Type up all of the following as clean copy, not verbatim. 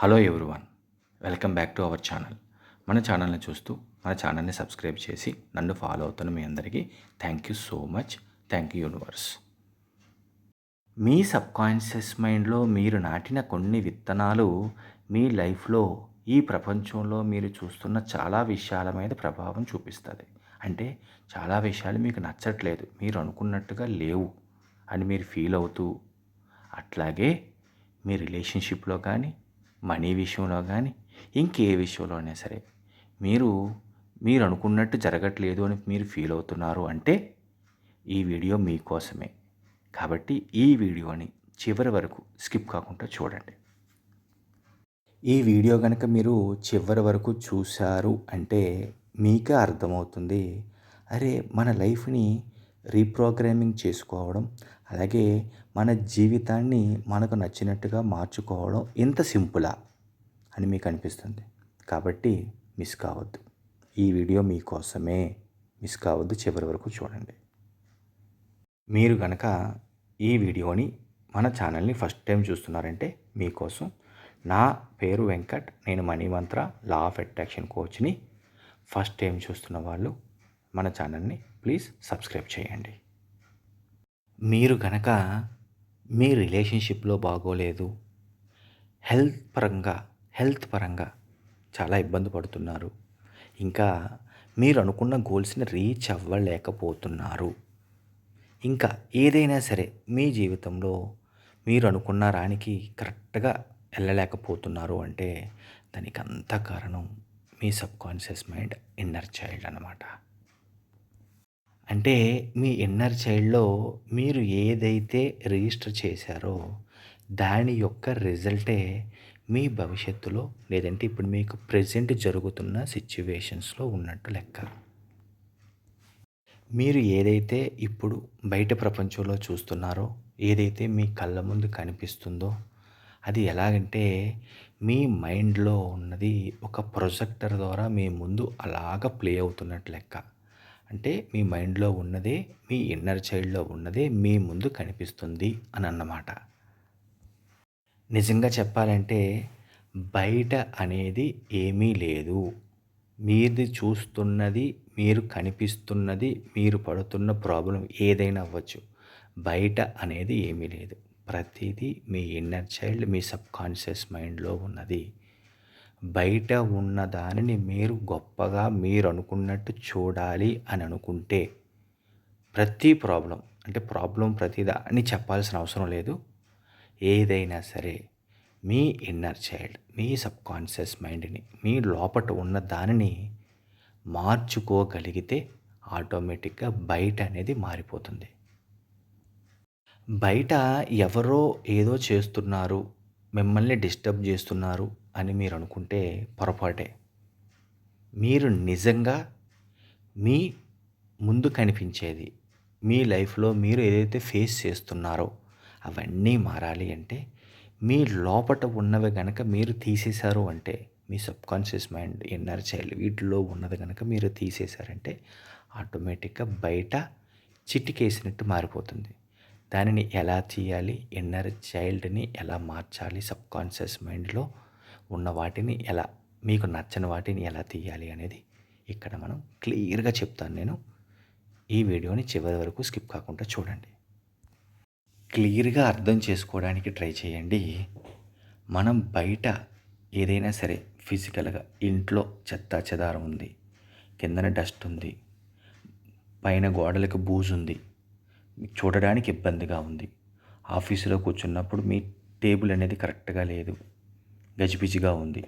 Hello everyone, welcome back to our channel. మన ఛానల్ని చూస్తూ మన ఛానల్ని సబ్స్క్రైబ్ చేసి నన్ను ఫాలో అవుతున్న మీ అందరికీ thank you so much. Thank you universe. Me subconscious మైండ్లో మీరు నాటిన కొన్ని విత్తనాలు మీ లైఫ్లో, ఈ ప్రపంచంలో మీరు చూస్తున్న చాలా విషయాల మీద ప్రభావం చూపిస్తుంది. అంటే చాలా విషయాలు మీకు నచ్చట్లేదు, మీరు అనుకున్నట్టుగా లేవు అని మీరు ఫీల్ అవుతూ, అట్లాగే మీ రిలేషన్షిప్లో కానీ, మనీ విషయంలో కానీ, ఇంకే విషయంలో అయినా సరే మీరు అనుకున్నట్టు జరగట్లేదు అని మీరు ఫీల్ అవుతున్నారు అంటే ఈ వీడియో మీకోసమే. కాబట్టి ఈ వీడియోని చివరి వరకు స్కిప్ కాకుండా చూడండి. ఈ వీడియో కనుక మీరు చివరి వరకు చూశారు అంటే మీకే అర్థమవుతుంది, అరే మన లైఫ్ని రీప్రోగ్రామింగ్ చేసుకోవడం, అలాగే మన జీవితాన్ని మనకు నచ్చినట్టుగా మార్చుకోవడం ఇంత సింపులా అని మీకు అనిపిస్తుంది. కాబట్టి మిస్ కావద్దు, ఈ వీడియో మీకోసమే. మిస్ కావద్దు, చివరి వరకు చూడండి. మీరు కనుక ఈ వీడియోని, మన ఛానల్ని ఫస్ట్ టైం చూస్తున్నారంటే మీకోసం. నా పేరు వెంకట్, నేను money Mantra law of attraction కోచ్ని. ఫస్ట్ టైం చూస్తున్న వాళ్ళు మన ఛానల్ని ప్లీజ్ సబ్స్క్రైబ్ చేయండి. మీరు కనుక మీ రిలేషన్షిప్లో బాగోలేదు, హెల్త్ పరంగా చాలా ఇబ్బంది పడుతున్నారు, ఇంకా మీరు అనుకున్న గోల్స్ని రీచ్ అవ్వలేకపోతున్నారు, ఇంకా ఏదైనా సరే మీ జీవితంలో మీరు అనుకున్న రానికి కరెక్ట్గా వెళ్ళలేకపోతున్నారు అంటే దానికి అంత కారణం మీ సబ్కాన్షియస్ మైండ్, ఇన్నర్ చైల్డ్ అన్నమాట. అంటే మీ ఇన్నర్ చైల్డ్లో మీరు ఏదైతే రిజిస్టర్ చేశారో దాని యొక్క రిజల్టే మీ భవిష్యత్తులో, లేదంటే ఇప్పుడు మీకు ప్రెజెంట్ జరుగుతున్న సిచ్యువేషన్స్లో ఉన్నట్టు లెక్క. మీరు ఏదైతే ఇప్పుడు బయట ప్రపంచంలో చూస్తున్నారో, ఏదైతే మీ కళ్ళ ముందు కనిపిస్తుందో, అది ఎలాగంటే మీ మైండ్లో ఉన్నది ఒక ప్రొజెక్టర్ ద్వారా మీ ముందు అలాగ ప్లే అవుతున్నట్టు లెక్క. అంటే మీ మైండ్లో ఉన్నదే, మీ ఇన్నర్ చైల్డ్లో ఉన్నదే మీ ముందు కనిపిస్తుంది అని అన్నమాట. నిజంగా చెప్పాలంటే బయట అనేది ఏమీ లేదు. మీది చూస్తున్నది, మీరు కనిపిస్తున్నది, మీరు పడుతున్న ప్రాబ్లం ఏదైనా అవ్వచ్చు. బయట అనేది ఏమీ లేదు. ప్రతిదీ మీ ఇన్నర్ చైల్డ్, మీ సబ్కాన్షియస్ మైండ్లో ఉన్నది. బయట ఉన్న దానిని మీరు గొప్పగా మీరు అనుకున్నట్టు చూడాలి అని అనుకుంటే ప్రతి ప్రాబ్లం ప్రతిదాన్ని చెప్పాల్సిన అవసరం లేదు. ఏదైనా సరే మీ ఇన్నర్ చైల్డ్, మీ సబ్కాన్షియస్ మైండ్ని, మీ లోపట ఉన్న దానిని మార్చుకోగలిగితే ఆటోమేటిక్గా బయట అనేది మారిపోతుంది. బయట ఎవరో ఏదో చేస్తున్నారు, మిమ్మల్ని డిస్టర్బ్ చేస్తున్నారు అని మీరు అనుకుంటే పొరపాటే. మీరు నిజంగా మీ ముందు కనిపించేది, మీ లైఫ్లో మీరు ఏదైతే ఫేస్ చేస్తున్నారో అవన్నీ మారాలి అంటే మీ లోపట ఉన్నవి కనుక మీరు తీసేశారు అంటే, మీ సబ్కాన్షియస్ మైండ్, ఇన్నర్ చైల్డ్ వీటిలో ఉన్నది కనుక మీరు తీసేశారంటే ఆటోమేటిక్గా బయట చిటికేసినట్టు మారిపోతుంది. దానిని ఎలా తీయాలి, ఇన్నర్ చైల్డ్ని ఎలా మార్చాలి, సబ్కాన్షియస్ మైండ్లో ఉన్న వాటిని ఎలా, మీకు నచ్చని వాటిని ఎలా తీయాలి అనేది ఇక్కడ మనం క్లియర్గా చెప్తాను నేను. ఈ వీడియోని చివరి వరకు స్కిప్ కాకుండా చూడండి. క్లియర్గా అర్థం చేసుకోవడానికి ట్రై చేయండి. మనం బయట ఏదైనా సరే ఫిజికల్గా, ఇంట్లో చెత్తా చెదారం ఉంది, కిందన డస్ట్ ఉంది, పైన గోడలకు బూజు ఉంది, చూడడానికి ఇబ్బందిగా ఉంది, ఆఫీసులో కూర్చున్నప్పుడు మీ టేబుల్ అనేది కరెక్ట్గా లేదు, గజిబిజిగా ఉంది,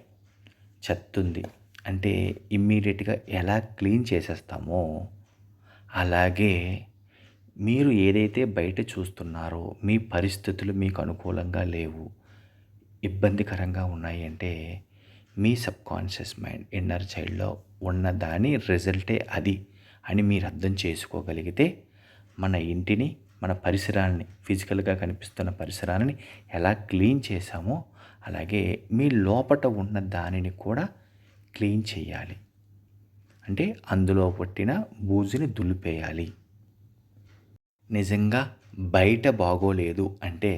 చెత్త ఉంది అంటే ఇమ్మీడియట్గా ఎలా క్లీన్ చేసేస్తామో అలాగే మీరు ఏదైతే బయట చూస్తున్నారో మీ పరిస్థితులు మీకు అనుకూలంగా లేవు, ఇబ్బందికరంగా ఉన్నాయి అంటే మీ సబ్కాన్షియస్ మైండ్, ఇన్నర్ చైల్డ్లో ఉన్న దాని రిజల్టే అది అని మీరు అర్థం చేసుకోగలిగితే మన ఇంటిని, మన పరిసరాలని, ఫిజికల్గా కనిపిస్తున్న పరిసరాలని ఎలా క్లీన్ చేశామో అలాగే మీ లోపట ఉన్న దానిని కూడా క్లీన్ చేయాలి. అంటే అందులో పట్టిన బూజుని దులిపేయాలి. నిజంగా బయట బాగోలేదు అంటే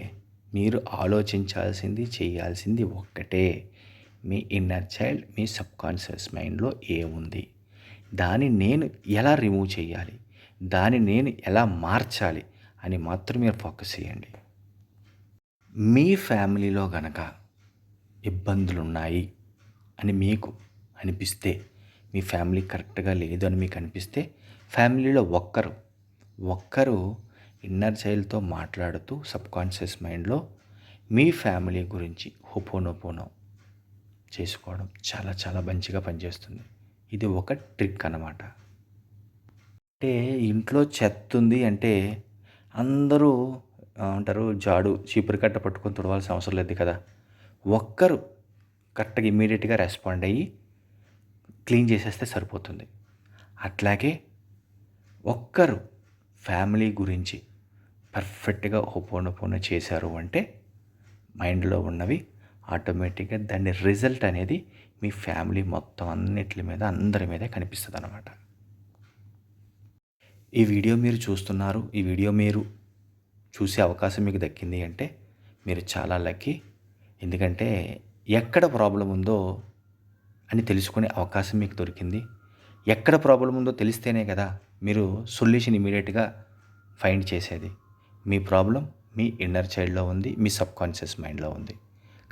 మీరు ఆలోచించాల్సింది, చేయాల్సింది ఒక్కటే, మీ ఇన్నర్ చైల్డ్, మీ సబ్కాన్షియస్ మైండ్లో ఏముంది, దాన్ని నేను ఎలా రిమూవ్ చేయాలి, దాన్ని నేను ఎలా మార్చాలి అని మాత్రం మీరు ఫోకస్ చేయండి. మీ ఫ్యామిలీలో గనక ఇబ్బందులున్నాయి అని మీకు అనిపిస్తే, మీ ఫ్యామిలీ కరెక్ట్గా లేదు అని మీకు అనిపిస్తే, ఫ్యామిలీలో ఒక్కరు ఇన్నర్ చైల్డ్తో మాట్లాడుతూ సబ్కాన్షియస్ మైండ్లో మీ ఫ్యామిలీ గురించి హోపోనోపోనో చేసుకోవడం చాలా చాలా మంచిగా పనిచేస్తుంది. ఇది ఒక ట్రిక్ అన్నమాట. అంటే ఇంట్లో చెత్త ఉంది అంటే అందరూ అంటారు జాడు చీపురు కట్ట పట్టుకొని తుడవాల్సిన అవసరం లేదు కదా. ఒక్కరు కరెక్ట్గా ఇమ్మీడియట్గా రెస్పాండ్ అయ్యి క్లీన్ చేసేస్తే సరిపోతుంది. అట్లాగే ఒక్కరు ఫ్యామిలీ గురించి పర్ఫెక్ట్గా హోపోనోపోనో చేశారు అంటే మైండ్లో ఉన్నవి ఆటోమేటిక్గా దాని రిజల్ట్ అనేది మీ ఫ్యామిలీ మొత్తం అన్నిటి మీద అందరి మీద కనిపిస్తుంది అన్నమాట. ఈ వీడియో మీరు చూస్తున్నారు, ఈ వీడియో మీరు చూసే అవకాశం మీకు దక్కింది అంటే మీరు చాలా లక్కీ. ఎందుకంటే ఎక్కడ ప్రాబ్లం ఉందో అని తెలుసుకునే అవకాశం మీకు దొరికింది. ఎక్కడ ప్రాబ్లం ఉందో తెలిస్తేనే కదా మీరు సొల్యూషన్ ఇమీడియట్గా ఫైండ్ చేసేది. మీ ప్రాబ్లం మీ ఇన్నర్ చైల్డ్లో ఉంది, మీ సబ్కాన్షియస్ మైండ్లో ఉంది.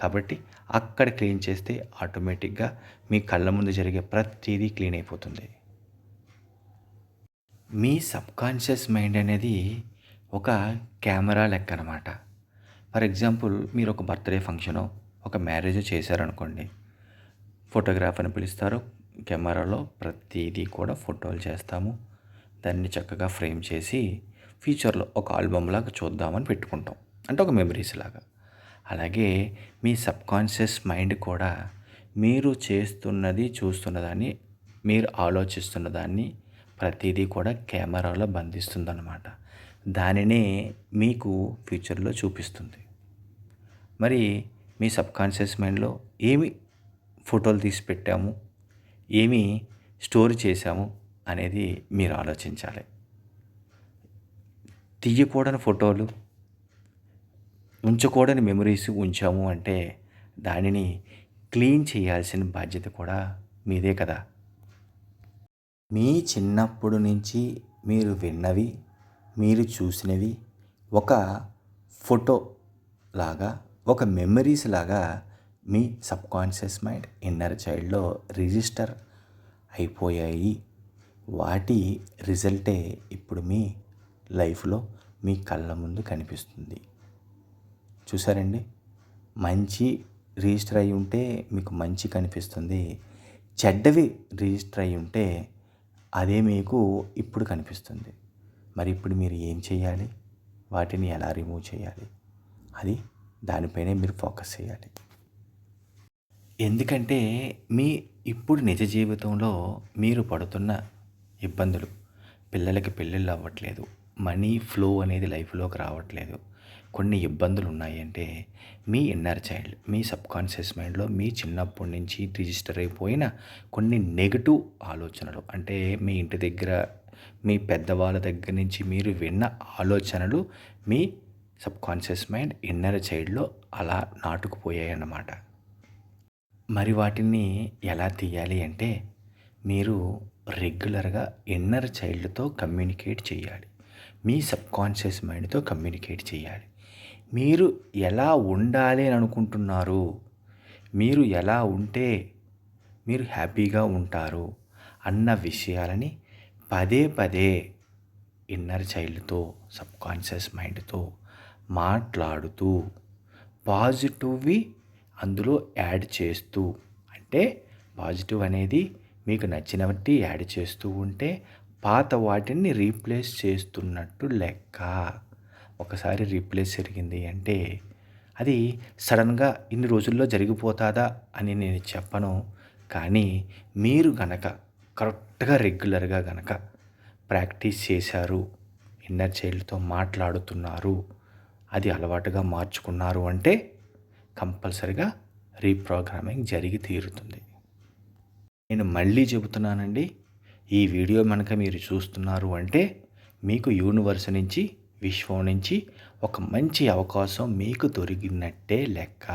కాబట్టి అక్కడ క్లీన్ చేస్తే ఆటోమేటిక్గా మీ కళ్ళ ముందు జరిగే ప్రతిదీ క్లీన్ అయిపోతుంది. మీ సబ్కాన్షియస్ మైండ్ అనేది ఒక కెమెరా లెక్క అనమాట. ఫర్ ఎగ్జాంపుల్ మీరు ఒక బర్త్డే ఫంక్షనో ఒక మ్యారేజ్ చేశారనుకోండి, ఫోటోగ్రాఫర్ని పిలుస్తారు, కెమెరాలో ప్రతిదీ కూడా ఫోటోలు చేస్తాము, దాన్ని చక్కగా ఫ్రేమ్ చేసి ఫ్యూచర్లో ఒక ఆల్బమ్ లాగా చూద్దామని పెట్టుకుంటాం, అంటే ఒక మెమరీస్ లాగా. అలాగే మీ సబ్కాన్షియస్ మైండ్ కూడా మీరు చేస్తున్నది చూస్తున్నదాన్ని, మీరు ఆలోచిస్తున్న దాన్ని ప్రతిదీ కూడా కెమెరాలో బంధిస్తుందన్నమాట. దానినే మీకు ఫ్యూచర్లో చూపిస్తుంది. మరి మీ సబ్కాన్షియస్ మైండ్లో ఏమి ఫోటోలు తీసి పెట్టాము, ఏమి స్టోర్ చేశాము అనేది మీరు ఆలోచించాలి. తీయకూడని ఫోటోలు, ఉంచకూడని మెమరీస్ ఉంచాము అంటే దానిని క్లీన్ చేయాల్సిన బాధ్యత కూడా మీదే కదా. మీ చిన్నప్పుడు నుంచి మీరు విన్నవి, మీరు చూసినవి ఒక ఫోటో లాగా, ఒక మెమరీస్ లాగా మీ సబ్కాన్షియస్ మైండ్, ఇన్నర్ చైల్డ్లో రిజిస్టర్ అయిపోయాయి. వాటి రిజల్టే ఇప్పుడు మీ లైఫ్లో మీ కళ్ళ ముందు కనిపిస్తుంది. చూసారండి, మంచి రిజిస్టర్ అయి ఉంటే మీకు మంచి కనిపిస్తుంది, చెడ్డవి రిజిస్టర్ అయి ఉంటే అదే మీకు ఇప్పుడు కనిపిస్తుంది. మరి ఇప్పుడు మీరు ఏం చేయాలి, వాటిని ఎలా రిమూవ్ చేయాలి, అది దానిపైనే మీరు ఫోకస్ చేయాలి. ఎందుకంటే మీ ఇప్పుడు నిజ జీవితంలో మీరు పడుతున్న ఇబ్బందులు, పిల్లలకి పెళ్ళిళ్ళు అవ్వట్లేదు, మనీ ఫ్లో అనేది లైఫ్లోకి రావట్లేదు, కొన్ని ఇబ్బందులు ఉన్నాయి అంటే మీ ఇన్నర్ చైల్డ్, మీ సబ్కాన్షియస్ మైండ్లో మీ చిన్నప్పటి నుంచి రిజిస్టర్ అయిపోయిన కొన్ని నెగటివ్ ఆలోచనలు, అంటే మీ ఇంటి దగ్గర మీ పెద్దవాళ్ళ దగ్గర నుంచి మీరు విన్న ఆలోచనలు మీ సబ్కాన్షియస్ మైండ్, ఇన్నర్ చైల్డ్లో అలా నాటుకుపోయాయి అన్నమాట. మరి వాటిని ఎలా తీయాలి అంటే మీరు రెగ్యులర్గా ఇన్నర్ చైల్డ్తో కమ్యూనికేట్ చేయాలి, మీ సబ్కాన్షియస్ మైండ్తో కమ్యూనికేట్ చేయాలి. మీరు ఎలా ఉండాలి అని అనుకుంటున్నారు, మీరు ఎలా ఉంటే మీరు హ్యాపీగా ఉంటారు అన్న విషయాలని పదే పదే ఇన్నర్ చైల్డ్తో, సబ్కాన్షియస్ మైండ్తో మాట్లాడుతూ పాజిటివ్వి అందులో యాడ్ చేస్తూ, అంటే పాజిటివ్ అనేది మీకు నచ్చినవి యాడ్ చేస్తూ ఉంటే పాత వాటిని రీప్లేస్ చేస్తున్నట్టు లెక్క. ఒకసారి రీప్లేస్ జరిగింది అంటే అది సడన్గా ఇన్ని రోజుల్లో జరిగిపోతుందా అని నేను చెప్పను. కానీ మీరు గనక కరెక్ట్గా రెగ్యులర్గా గనక ప్రాక్టీస్ చేశారు, ఇన్నర్ చైల్డ్తో మాట్లాడుతున్నారు, అది అలవాటుగా మార్చుకున్నారు అంటే కంపల్సరిగా రీప్రోగ్రామింగ్ జరిగి తీరుతుంది. నేను మళ్ళీ చెబుతున్నానండి, ఈ వీడియో కనుక మీరు చూస్తున్నారు అంటే మీకు యూనివర్స్ నుంచి, విశ్వం నుంచి ఒక మంచి అవకాశం మీకు దొరికినట్టే లెక్క.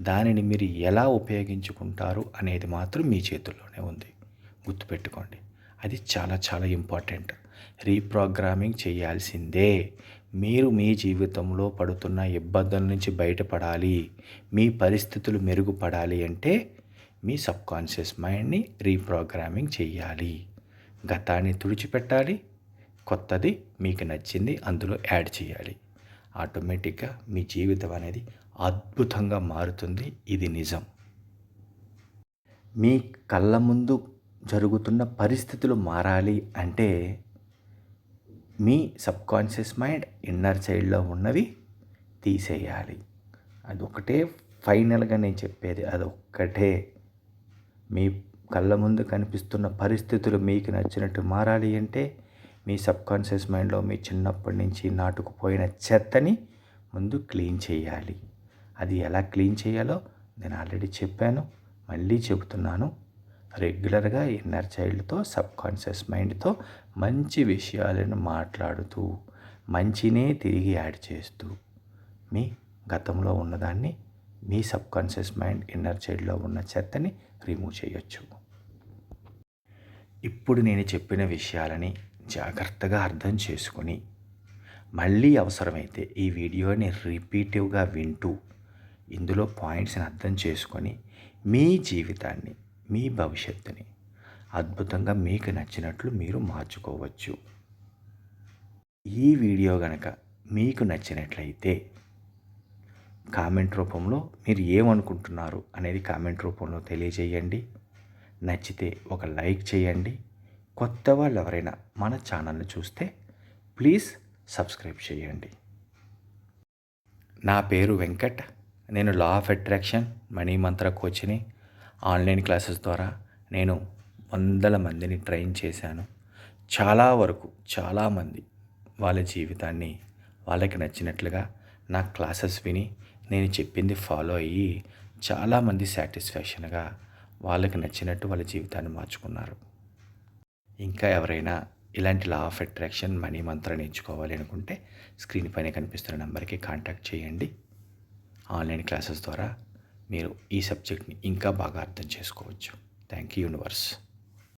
దానిని మీరు ఎలా ఉపయోగించుకుంటారు అనేది మాత్రం మీ చేతుల్లోనే ఉంది. గుర్తుపెట్టుకోండి. అది చాలా చాలా ఇంపార్టెంట్. రీప్రోగ్రామింగ్ చేయాల్సిందే. మీరు మీ జీవితంలో పడుతున్న ఇబ్బందుల నుంచి బయటపడాలి, మీ పరిస్థితులు మెరుగుపడాలి అంటే మీ సబ్కాన్షియస్ మైండ్ని రీప్రోగ్రామింగ్ చేయాలి. గతాన్ని తుడిచిపెట్టాలి, కొత్తది మీకు నచ్చింది అందులో యాడ్ చేయాలి. ఆటోమేటిక్గా మీ జీవితం అనేది అద్భుతంగా మారుతుంది. ఇది నిజం. మీ కళ్ళ ముందు జరుగుతున్న పరిస్థితులు మారాలి అంటే మీ సబ్కాన్షియస్ మైండ్, ఇన్నర్ చైల్డ్లో ఉన్నవి తీసేయాలి. అదొకటే ఫైనల్గా నేను చెప్పేది. అదొక్కటే. మీ కళ్ళ ముందు కనిపిస్తున్న పరిస్థితులు మీకు నచ్చినట్టు మారాలి అంటే మీ సబ్కాన్షియస్ మైండ్లో మీ చిన్నప్పటి నుంచి నాటుకుపోయిన చెత్తని ముందు క్లీన్ చేయాలి. అది ఎలా క్లీన్ చేయాలో నేను ఆల్రెడీ చెప్పాను, మళ్ళీ చెబుతున్నాను. రెగ్యులర్గా ఇన్నర్ చైల్డ్తో, సబ్కాన్షియస్ మైండ్తో మంచి విషయాలను మాట్లాడుతూ, మంచినే తిరిగి యాడ్ చేస్తూ మీ గతంలో ఉన్నదాన్ని, మీ సబ్కాన్షియస్ మైండ్, ఇన్నర్ చైల్డ్లో ఉన్న చెత్తని రిమూవ్ చేయొచ్చు. ఇప్పుడు నేను చెప్పిన విషయాలని జాగ్రత్తగా అర్థం చేసుకొని మళ్ళీ అవసరమైతే ఈ వీడియోని రిపీటివ్గా వింటూ ఇందులో పాయింట్స్ని అర్థం చేసుకొని మీ జీవితాన్ని, మీ భవిష్యత్తుని అద్భుతంగా మీకు నచ్చినట్లు మీరు మార్చుకోవచ్చు. ఈ వీడియో గనక మీకు నచ్చినట్లయితే కామెంట్ రూపంలో మీరు ఏమనుకుంటున్నారు అనేది కామెంట్ రూపంలో తెలియజేయండి. నచ్చితే ఒక లైక్ చేయండి. కొత్త వాళ్ళు ఎవరైనా మన ఛానల్ని చూస్తే ప్లీజ్ సబ్స్క్రైబ్ చేయండి. నా పేరు వెంకట్. నేను లా of attraction, money Mantra కోచ్ని. Online classes ద్వారా నేను వందల మందిని ట్రైన్ చేశాను. చాలా వరకు చాలామంది వాళ్ళ జీవితాన్ని వాళ్ళకి నచ్చినట్లుగా నా క్లాసెస్ విని నేను చెప్పింది ఫాలో అయ్యి చాలామంది సాటిస్ఫాక్షన్గా వాళ్ళకి నచ్చినట్టు వాళ్ళ జీవితాన్ని మార్చుకున్నారు. ఇంకా ఎవరైనా ఇలాంటి లా ఆఫ్ అట్రాక్షన్, మనీ మంత్ర నేర్చుకోవాలి అనుకుంటే స్క్రీన్ పైన కనిపిస్తున్న నెంబర్కి కాంటాక్ట్ చేయండి. ఆన్లైన్ క్లాసెస్ ద్వారా మీరు ఈ సబ్జెక్ట్ని ఇంకా బాగా అర్థం చేసుకోవచ్చు. Thank you universe.